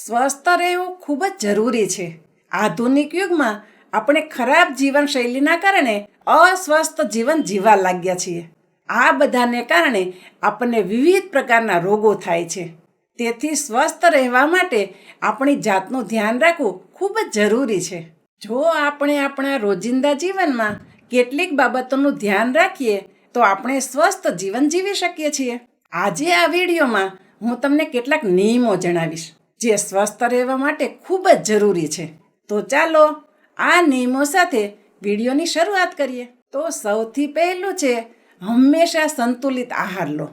સ્વસ્થ રહેવું ખૂબ જ જરૂરી છે. આધુનિક યુગમાં આપણે ખરાબ જીવનશૈલીના કારણે અસ્વસ્થ જીવન જીવવા લાગ્યા છીએ. આ બધાને કારણે આપણને વિવિધ પ્રકારના રોગો થાય છે. તેથી સ્વસ્થ રહેવા માટે આપણી જાતનું ધ્યાન રાખવું ખૂબ જ જરૂરી છે. જો આપણે આપણા રોજિંદા જીવનમાં કેટલીક બાબતોનું ધ્યાન રાખીએ તો આપણે સ્વસ્થ જીવન જીવી શકીએ છીએ. આજે આ વિડીયોમાં હું તમને કેટલાક નિયમો જણાવીશ જે સ્વસ્થ રહેવા માટે ખૂબ જ જરૂરી છે. તો ચાલો આ નિયમો સાથે વિડીયોની શરૂઆત કરીએ. તો સૌથી પહેલું છે, હંમેશા સંતુલિત આહાર લો.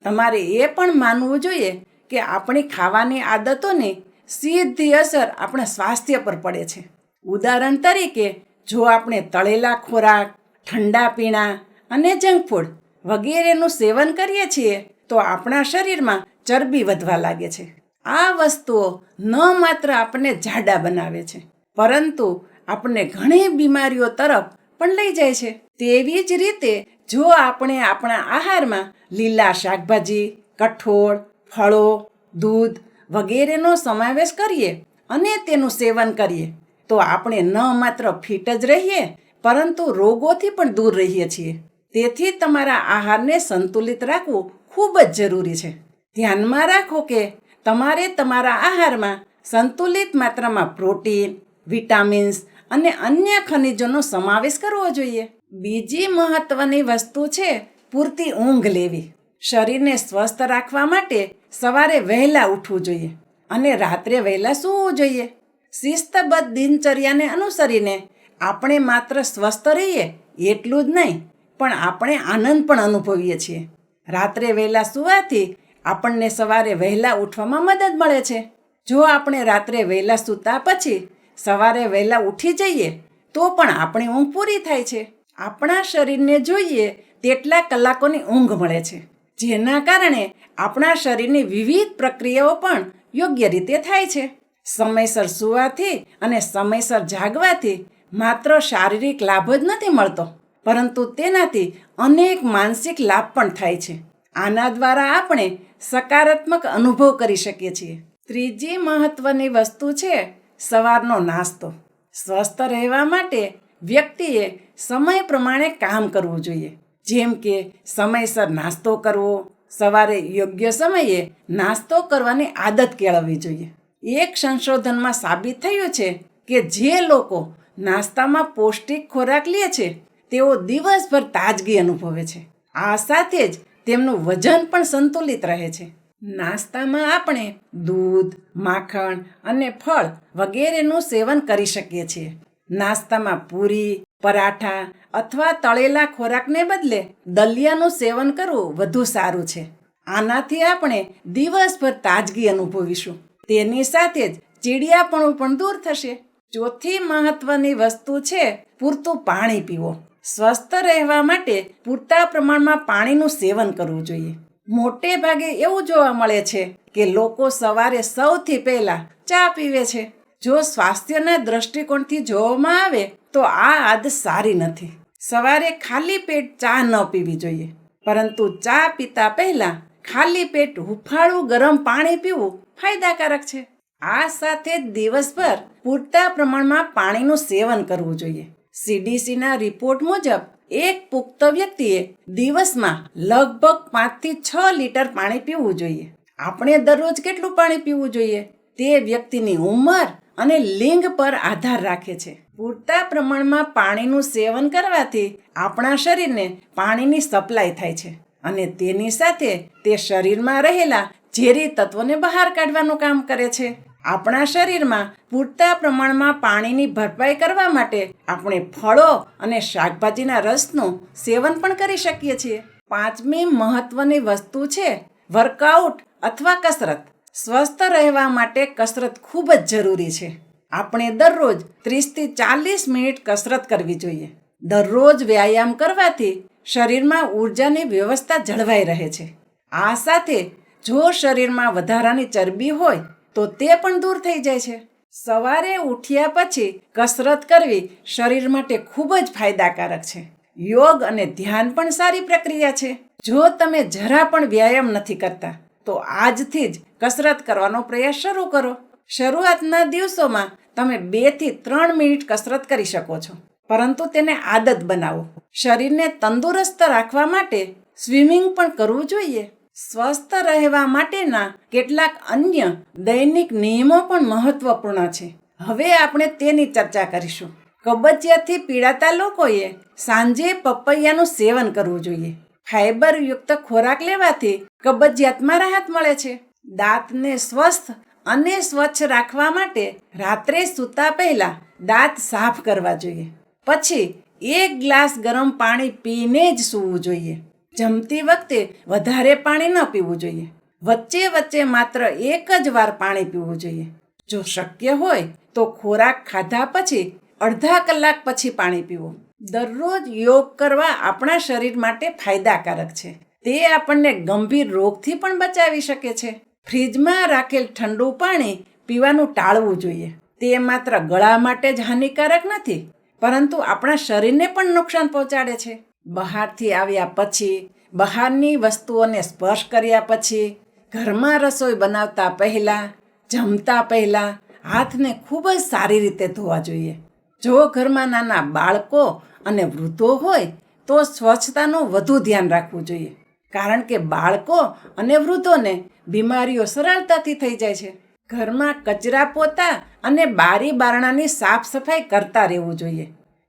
તમારે એ પણ માનવું જોઈએ કે આપણી ખાવાની આદતોની સીધી અસર આપણા સ્વાસ્થ્ય પર પડે છે. ઉદાહરણ તરીકે, જો આપણે તળેલા ખોરાક, ઠંડા પીણા અને જંક ફૂડ વગેરેનું સેવન કરીએ છીએ તો આપણા શરીરમાં ચરબી વધવા લાગે છે. આ વસ્તુઓ ન માત્ર આપણને જાડા બનાવે છે, પરંતુ આપણને ઘણી બીમારીઓ તરફ પણ લઈ જાય છે. તેવી જ રીતે જો આપણે આપણા આહારમાં લીલા શાકભાજી, કઠોળ, ફળો, દૂધ વગેરેનો સમાવેશ કરીએ અને તેનું સેવન કરીએ તો આપણે ન માત્ર ફિટ જ રહીએ પરંતુ રોગોથી પણ દૂર રહીએ છીએ. તેથી તમારા આહારને સંતુલિત રાખવું ખૂબ જ જરૂરી છે. ધ્યાનમાં રાખો કે તમારે તમારા આહારમાં સંતુલિત માત્રામાં પ્રોટીન, વિટામિન્સ અને અન્ય ખનિજોનો સમાવેશ કરવો જોઈએ. બીજી મહત્વની વસ્તુ છે પૂરતી ઊંઘ લેવી. શરીરને સ્વસ્થ રાખવા માટે સવારે વહેલા ઉઠવું જોઈએ અને રાત્રે વહેલા સૂવું જોઈએ. શિસ્તબદ્ધ દિનચર્યાને અનુસરીને આપણે માત્ર સ્વસ્થ રહીએ એટલું જ નહીં, પણ આપણે આનંદ પણ અનુભવીએ છીએ. રાત્રે વહેલા સૂવાથી આપણને સવારે વહેલા ઉઠવામાં મદદ મળે છે. જો આપણે રાત્રે વહેલા સૂતા પછી સવારે વહેલા ઉઠી જઈએ તો પણ આપણી ઊંઘ પૂરી થાય છે. આપણા શરીરને જોઈએ તેટલા કલાકોની ઊંઘ મળે છે, જેના કારણે આપણા શરીરની વિવિધ પ્રક્રિયાઓ પણ યોગ્ય રીતે થાય છે. સમયસર સૂવાથી અને સમયસર જાગવાથી માત્ર શારીરિક લાભ જ નથી મળતો, પરંતુ તેનાથી અનેક માનસિક લાભ પણ થાય છે. આના દ્વારા આપણે સકારાત્મક અનુભવ કરી શકીએ છીએ. ત્રીજી મહત્વની વસ્તુ છે સવારનો નાસ્તો. સ્વસ્થ રહેવા માટે વ્યક્તિએ સમય પ્રમાણે કામ કરવું જોઈએ, જેમ કે સમયસર નાસ્તો કરવો, સવારે યોગ્ય સમયે નાસ્તો કરવાની આદત કેળવવી જોઈએ. એક સંશોધનમાં સાબિત થયું છે કે જે લોકો નાસ્તામાં પૌષ્ટિક ખોરાક લે છે તેઓ દિવસભર તાજગી અનુભવે છે. આ સાથે જ તેમનું વજન પણ સંતુલિત રહે છે. નાસ્તામાં આપણે દૂધ, માખણ અને ફળ વગેરેનું સેવન કરી શકીએ છીએ. નાસ્તામાં પૂરી, પરાઠા અથવા તળેલા ખોરાકને બદલે દલિયાનું સેવન કરવું વધુ સારું છે. આનાથી આપણે દિવસભર તાજગી અનુભવીશું. તેની સાથે જ ચીડિયાપણું પણ દૂર થશે. ચોથી મહત્વની વસ્તુ છે પૂરતું પાણી પીવો. સ્વસ્થ રહેવા માટે પૂરતા પ્રમાણમાં પાણીનું સેવન કરવું જોઈએ. મોટે ભાગે એવું જોવા મળે છે કે લોકો સવારે સૌથી પહેલા ચા પીવે છે. જો સ્વાસ્થ્યના દ્રષ્ટિકોણથી જોવામાં આવે તો આ આદત સારી નથી. સવારે ખાલી પેટ ચા ન પીવી જોઈએ, પરંતુ ચા પીતા પહેલા ખાલી પેટ હુંફાળું ગરમ પાણી પીવું ફાયદાકારક છે. આ સાથે દિવસભર પૂરતા પ્રમાણમાં પાણીનું સેવન કરવું જોઈએ. CDCના રિપોર્ટ મુજબ એક પુખ્ત વ્યક્તિએ દિવસમાં લગભગ 5 થી 6 લીટર પાણી પીવું જોઈએ. આપણે દરરોજ કેટલું પાણી પીવું જોઈએ તે વ્યક્તિની ઉંમર અને લિંગ પર આધાર રાખે છે. પૂરતા પ્રમાણમાં પાણીનું સેવન કરવાથી આપણા શરીરને પાણીની સપ્લાય થાય છે અને તેની સાથે તે શરીરમાં રહેલા ઝેરી તત્વોને બહાર કાઢવાનું કામ કરે છે. આપણા શરીરમાં પૂરતા પ્રમાણમાં પાણીની ભરપાઈ કરવા માટે આપણે ફળો અને શાકભાજીના રસનું સેવન પણ કરી શકીએ છીએ. પાંચમી મહત્વની વસ્તુ છે વર્કઆઉટ અથવા કસરત. સ્વસ્થ રહેવા માટે કસરત ખૂબ જ જરૂરી છે. આપણે દરરોજ 30 થી 40 મિનિટ કસરત કરવી જોઈએ. દરરોજ વ્યાયામ કરવાથી શરીરમાં ઊર્જાની વ્યવસ્થા જળવાઈ રહે છે. આ સાથે જો શરીરમાં વધારાની ચરબી હોય તો તે પણ દૂર થઈ જાય છે. સવારે ઉઠ્યા પછી કસરત કરવી શરીર માટે ખૂબ જ ફાયદાકારક છે. યોગ અને ધ્યાન પણ સારી પ્રક્રિયા છે. જો તમે જરા પણ વ્યાયામ નથી કરતા તો આજથી જ કસરત કરવાનો પ્રયાસ શરૂ કરો. શરૂઆતના દિવસોમાં તમે 2 થી 3 મિનિટ કસરત કરી શકો છો, પરંતુ તેને આદત બનાવો. શરીરને તંદુરસ્ત રાખવા માટે સ્વિમિંગ પણ કરવું જોઈએ. સ્વસ્થ રહેવા માટેના કેટલાક અન્ય દૈનિક નિયમો પણ મહત્વપૂર્ણ છે. હવે આપણે તેની ચર્ચા કરીશું. કબજિયાતથી પીડાતા લોકોએ સાંજે પપૈયાનું સેવન કરવું જોઈએ. ફાઇબરયુક્ત ખોરાક લેવાથી કબજિયાતમાં રાહત મળે છે. દાંતને સ્વસ્થ અને સ્વચ્છ રાખવા માટે રાત્રે સૂતા પહેલા દાંત સાફ કરવા જોઈએ. પછી 1 ગ્લાસ ગરમ પાણી પીને જ સૂવું જોઈએ. જમતી વખતે વધારે પાણી ન પીવું જોઈએ. વચ્ચે વચ્ચે માત્ર 1 જ વાર પાણી પીવું જોઈએ. જો શક્ય હોય તો ખોરાક ખાધા પછી અડધા કલાક પછી પાણી પીવું. દરરોજ યોગ કરવા આપણા શરીર માટે ફાયદાકારક છે. તે આપણને ગંભીર રોગથી પણ બચાવી શકે છે. ફ્રીજમાં રાખેલ ઠંડુ પાણી પીવાનું ટાળવું જોઈએ. તે માત્ર ગળા માટે જ હાનિકારક નથી, પરંતુ આપણા શરીરને પણ નુકસાન પહોંચાડે છે. બહારથી આવ્યા પછી, બહારની વસ્તુઓને સ્પર્શ કર્યા પછી, ઘરમાં રસોઈ બનાવતા પહેલાં, જમતા પહેલાં હાથને ખૂબ જ સારી રીતે ધોવા જોઈએ. જો ઘરમાં નાના બાળકો અને વૃદ્ધો હોય તો સ્વચ્છતાનું વધુ ધ્યાન રાખવું જોઈએ, કારણ કે બાળકો અને વૃદ્ધોને બીમારીઓ સરળતાથી થઈ જાય છે. ઘરમાં કચરા પોતા અને બારી બારણાની સાફ સફાઈ કરતા રહેવું જોઈએ.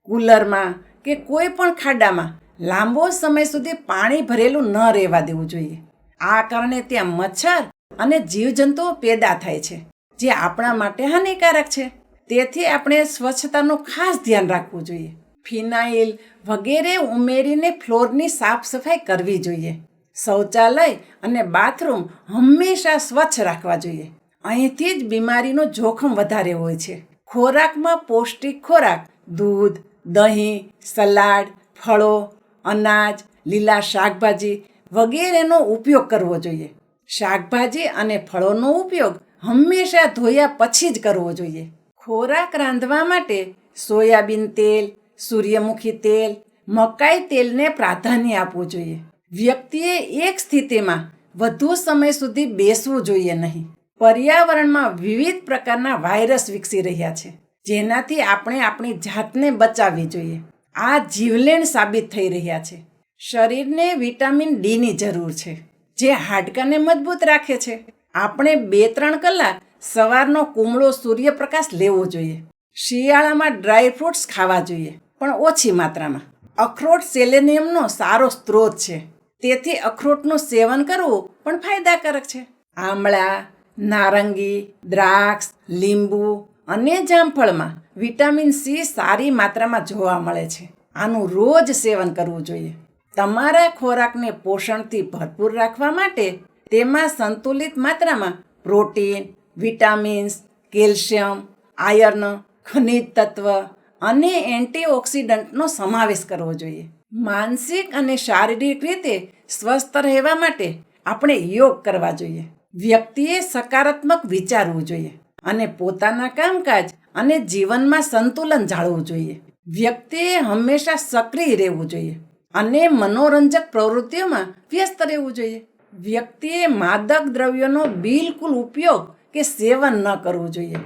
કુલરમાં કે કોઈ પણ ખાડામાં લાંબો સમય સુધી પાણી ભરેલું ન રહેવા દેવું જોઈએ. આ કારણે ત્યાં મચ્છર અને જીવજંતુઓ પેદા થાય છે, જે આપણા માટે હાનિકારક છે. તેથી આપણે સ્વચ્છતાનું ખાસ ધ્યાન રાખવું જોઈએ. ફિનાઇલ વગેરે ઉમેરીને ફ્લોરની સાફ સફાઈ કરવી જોઈએ. શૌચાલય અને બાથરૂમ હંમેશા સ્વચ્છ રાખવા જોઈએ. અહીંથી જ બીમારીનું જોખમ વધારે હોય છે. ખોરાકમાં પૌષ્ટિક ખોરાક, દૂધ, દહીં, સલાડ, ફળો, અનાજ, લીલા શાકભાજી વગેરેનો ઉપયોગ કરવો જોઈએ. શાકભાજી અને ફળોનો ઉપયોગ હંમેશા ધોયા પછી જ કરવો જોઈએ. ખોરાક રાંધવા માટે સોયાબીન તેલ, સૂર્યમુખી તેલ, મકાઈ તેલને પ્રાધાન્ય આપવું જોઈએ. વ્યક્તિએ એક સ્થિતિમાં વધુ સમય સુધી બેસવું જોઈએ નહીં. પર્યાવરણમાં વિવિધ પ્રકારના વાયરસ વિકસી રહ્યા છે, જેનાથી આપણે આપણી જાતને બચાવવી જોઈએ. આ જીવલેણ સાબિત થઈ રહ્યા છે. શરીરને વિટામિન ડીની જરૂર છે, જે હાડકાને મજબૂત રાખે છે. આપણે 2-3 કલાક સવારનો કુમળો સૂર્યપ્રકાશ લેવો જોઈએ. શિયાળામાં ડ્રાય ફ્રૂટ્સ ખાવા જોઈએ, પણ ઓછી માત્રામાં. અખરોટ સેલેનિયમનો સારો સ્ત્રોત છે, તેથી અખરોટનું સેવન કરવું પણ ફાયદાકારક છે. આમળા, નારંગી, દ્રાક્ષ, લીંબુ અને જામફળમાં વિટામિન સી સારી માત્રામાં જોવા મળે છે. આનું રોજ સેવન કરવું જોઈએ. તમારા ખોરાકને પોષણથી ભરપૂર રાખવા માટે તેમાં સંતુલિત માત્રામાં પ્રોટીન, વિટામિન્સ, કેલ્શિયમ, આયર્ન, ખનિજ તત્વ અને એન્ટીઓક્સિડન્ટનો સમાવેશ કરવો જોઈએ. માનસિક અને શારીરિક રીતે સ્વસ્થ રહેવા માટે આપણે યોગ કરવા જોઈએ. વ્યક્તિએ સકારાત્મક વિચારવું જોઈએ અને પોતાના કામકાજ અને જીવનમાં સંતુલન જાળવવું જોઈએ. વ્યક્તિએ હંમેશા સક્રિય રહેવું જોઈએ અને મનોરંજક પ્રવૃત્તિઓમાં વ્યસ્ત રહેવું જોઈએ. વ્યક્તિએ માદક દ્રવ્યોનો બિલકુલ ઉપયોગ કે સેવન ન કરવું જોઈએ,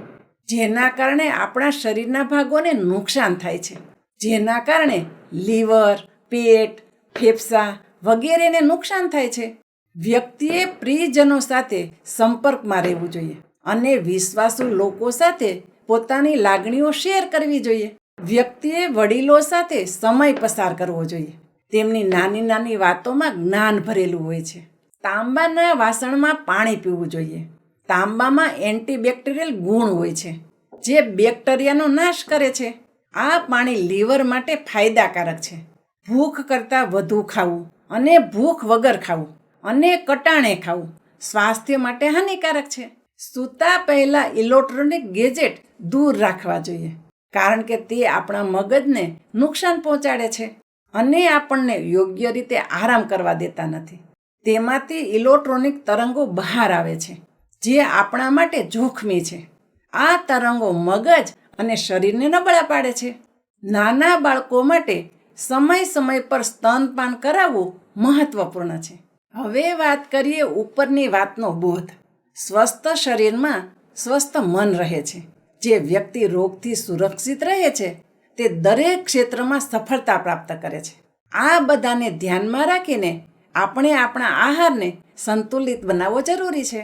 જેના કારણે આપણા શરીરના ભાગોને નુકસાન થાય છે. જેના કારણે લીવર, પેટ, ફેફસાં વગેરેને નુકસાન થાય છે. વ્યક્તિએ પ્રિયજનો સાથે સંપર્કમાં રહેવું જોઈએ અને વિશ્વાસુ લોકો સાથે પોતાની લાગણીઓ શેર કરવી જોઈએ. વ્યક્તિએ વડીલો સાથે સમય પસાર કરવો જોઈએ. તેમની નાની નાની વાતોમાં જ્ઞાન ભરેલું હોય છે. તાંબાના વાસણમાં પાણી પીવું જોઈએ. તાંબામાં એન્ટીબેક્ટેરિયલ ગુણ હોય છે, જે બેક્ટેરિયાનો નાશ કરે છે. આ પાણી લીવર માટે ફાયદાકારક છે. ભૂખ કરતાં વધુ ખાવું અને ભૂખ વગર ખાવું અને કટાણે ખાવું સ્વાસ્થ્ય માટે હાનિકારક છે. સૂતા પહેલાં ઇલેક્ટ્રોનિક ગેજેટ દૂર રાખવા જોઈએ, કારણ કે તે આપણા મગજને નુકસાન પહોંચાડે છે અને આપણને યોગ્ય રીતે આરામ કરવા દેતા નથી. તેમાંથી ઇલેક્ટ્રોનિક તરંગો બહાર આવે છે, જે આપણા માટે જોખમી છે. આ તરંગો મગજ અને શરીરને નબળા પાડે છે. નાના બાળકો માટે સમય પર સ્તનપાન કરાવવું મહત્વપૂર્ણ છે. હવે વાત કરીએ ઉપરની વાતનો બોધ. સ્વસ્થ શરીરમાં સ્વસ્થ મન રહે છે. જે વ્યક્તિ રોગથી સુરક્ષિત રહે છે તે દરેક ક્ષેત્રમાં સફળતા પ્રાપ્ત કરે છે. આ બધાને ધ્યાનમાં રાખીને આપણે આપણા આહારને સંતુલિત બનાવવો જરૂરી છે.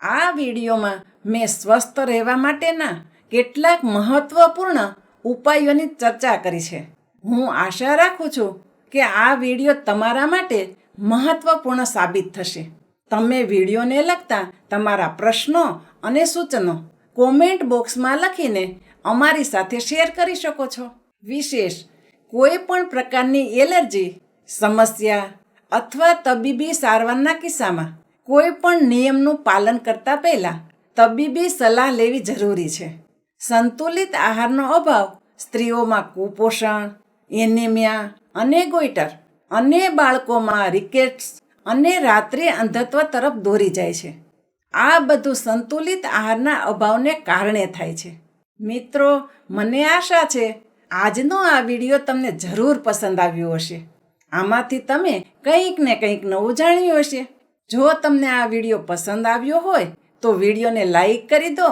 આ વિડીયોમાં મેં સ્વસ્થ રહેવા માટેના કેટલાક મહત્વપૂર્ણ ઉપાયોની ચર્ચા કરી છે. હું આશા રાખું છું કે આ વિડીયો તમારા માટે મહત્વપૂર્ણ સાબિત થશે. તમે વિડીયોને લગતા તમારા પ્રશ્નો અને સૂચનો કોમેન્ટ બોક્સમાં લખીને અમારી સાથે શેર કરી શકો છો. વિશેષ કોઈ પણ પ્રકારની એલર્જી સમસ્યા અથવા તબીબી સારવારના કિસ્સામાં કોઈ પણ નિયમનું પાલન કરતા પહેલાં તબીબી સલાહ લેવી જરૂરી છે. સંતુલિત આહારનો અભાવ સ્ત્રીઓમાં કુપોષણ, એનિમિયા અને ગોઈટર અને બાળકોમાં રિકેટ્સ અને રાત્રિ અંધત્વ તરફ દોરી જાય છે. આ બધું સંતુલિત આહારના અભાવને કારણે થાય છે. મિત્રો, મને આશા છે આજનો આ વિડીયો તમને જરૂર પસંદ આવ્યો હશે. આમાંથી તમે કંઈક ને કંઈક નવું જાણ્યું હશે. જો તમને આ વિડીયો પસંદ આવ્યો હોય તો વિડીયોને લાઈક કરી દો.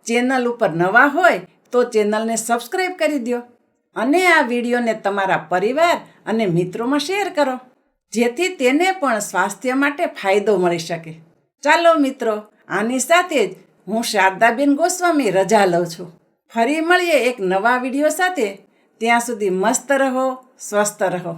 ચેનલ ઉપર નવા હોય તો ચેનલને સબસ્ક્રાઈબ કરી દો અને આ વિડીયોને તમારા પરિવાર અને મિત્રોમાં શેર કરો, જેથી તેને પણ સ્વાસ્થ્ય માટે ફાયદો મળી શકે. ચાલો મિત્રો, આની સાથે જ હું શારદાબેન ગોસ્વામી રજા લઉં છું. ફરી મળીએ એક નવા વિડીયો સાથે. ત્યાં સુધી મસ્ત રહો, સ્વસ્થ રહો.